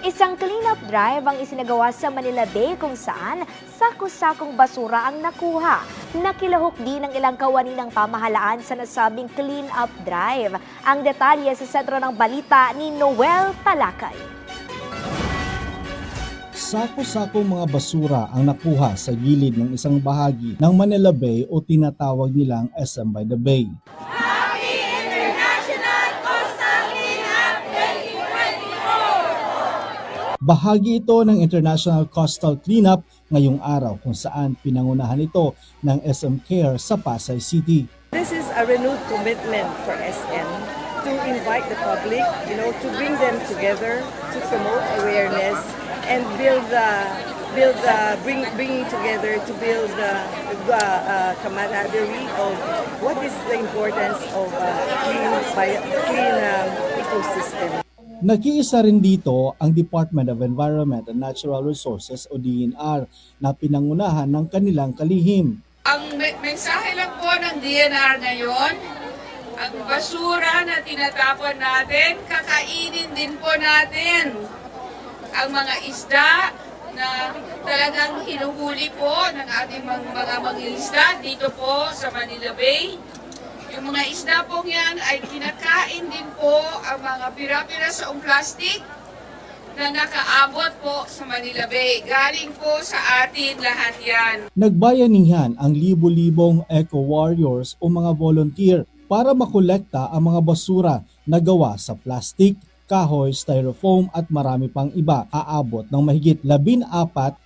Isang cleanup drive ang isinagawa sa Manila Bay kung saan sako-sakong basura ang nakuha. Nakilahok din ang ilang kawani ng pamahalaan sa nasabing cleanup drive. Ang detalye sa sentro ng balita ni Noel Talakay. Sako-sakong mga basura ang nakuha sa gilid ng isang bahagi ng Manila Bay o tinatawag nilang SM by the Bay. Bahagi ito ng International Coastal Cleanup ngayong araw kung saan pinangunahan ito ng SM Care sa Pasay City. This is a renewed commitment for SM to invite the public, to bring them together, to promote awareness and bringing together to build the camaraderie of what is the importance of clean ecosystem. Nakiisa rin dito ang Department of Environment and Natural Resources o DENR na pinangunahan ng kanilang kalihim. Ang mensahe lang po ng DENR ngayon, ang basura na tinatapon natin, kakainin din po natin. Ang mga isda na talagang hinuhuli po ng ating mga mangingisda dito po sa Manila Bay. Yung mga isda po yan ay kinakain din po ang mga pira-pira sa plastic na nakaabot po sa Manila Bay. Galing po sa atin lahat yan. Nagbayanihan ang libo-libong eco-warriors o mga volunteer para makolekta ang mga basura na gawa sa plastic, kahoy, styrofoam at marami pang iba. Aabot ng mahigit 14,000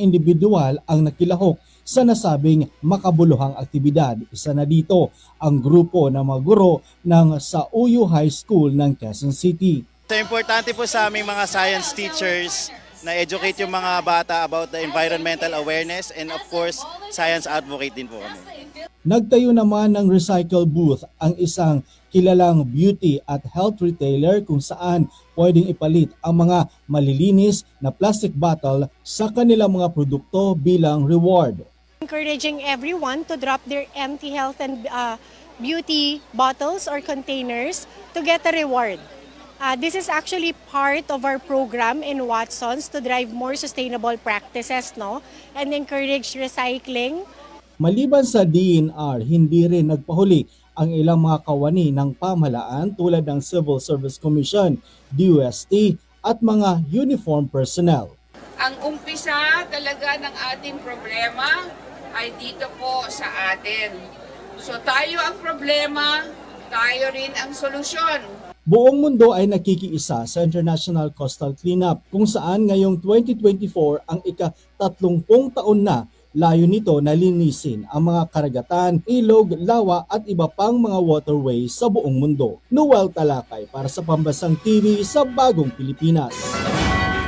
individual ang nakilahok sa nasabing makabuluhang aktibidad. Isa na dito ang grupo ng mga guro ng Sauyo High School ng Quezon City. So, importante po sa aming mga science teachers na educate yung mga bata about the environmental awareness and of course, science advocate din po kami. Nagtayo naman ng recycle booth ang isang kilalang beauty at health retailer kung saan pwedeng ipalit ang mga malilinis na plastic bottle sa kanilang mga produkto bilang reward. Encouraging everyone to drop their empty health and beauty bottles or containers to get a reward. This is actually part of our program in Watsons to drive more sustainable practices, and encourage recycling. Maliban sa DENR, hindi rin nagpahuli ang ilang mga kawani ng pamahalaan tulad ng Civil Service Commission, DOST at mga uniform personnel. Ang umpisa talaga ng ating problema ay dito po sa atin. So tayo ang problema, tayo rin ang solusyon. Buong mundo ay nakikiisa sa International Coastal Cleanup kung saan ngayong 2024 ang ika-30 taon na. Layo nito na linisin ang mga karagatan, ilog, lawa at iba pang mga waterways sa buong mundo. Noel Talakay para sa Pambansang TV sa Bagong Pilipinas.